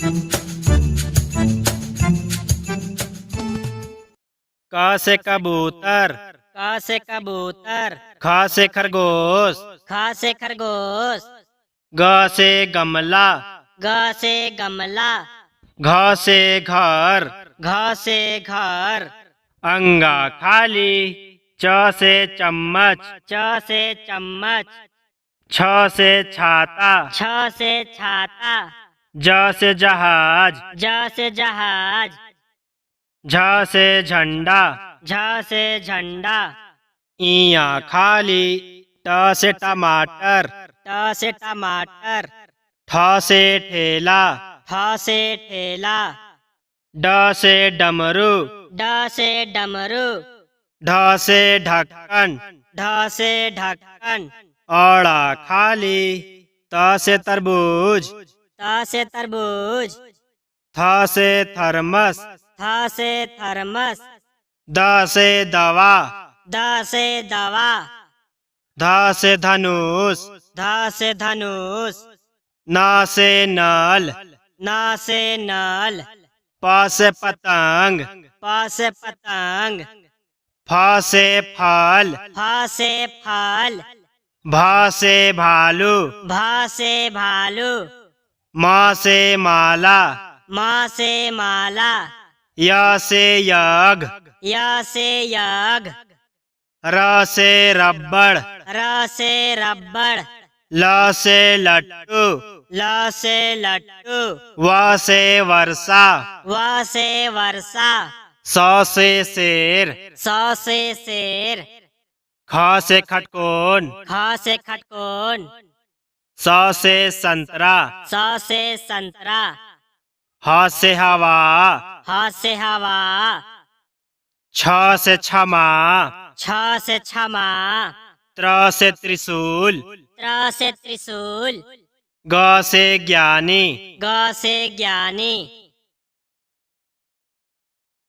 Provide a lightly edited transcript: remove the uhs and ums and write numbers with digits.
क से कबूतर। क से कबूतर। ख से खरगोश। ख से खरगोश। ग से गमला। ग से गमला। घ से घर। घ से घर। अंगा खाली। च से चम्मच। च से चम्मच। छ से छाता। छ से छाता। ज से जहाज। ज से जहाज। झ से झंडा। झ से झंडा। इया खाली। ट से टमाटर। ट से टमाटर। ठ से ठेला। ठ से ठेला। ड से डमरू। ड से डमरू। ढ से ढक्कन। ढ से ढक्कन। औड़ा खाली। त से तरबूज। त से तरबूज। थ से थर्मस। थ से थर्मस। द से दवा। द से दवा। ध से धनुष। ध से धनुष। न से नल। न से नल। प से पतंग। प से पतंग। फ से फल। फ से फल। भ से भालू। भ से भालू। म से माला। म से माला। य से यज्ञ। य से यज्ञ। र से रबड़। र से रबड़। ल से लट्टू। ल से लट्टू। व से वर्षा। व से वर्षा। स से शेर। स से शेर। ख से खटकोन। ख से खटकोन। स से संतरा। स से संतरा। ह से हवा। ह से हवा। छ से क्षमा। छ से क्षमा। त्र से त्रिशूल। त्र से त्रिशूल। ग से ज्ञानी। ग से ज्ञानी।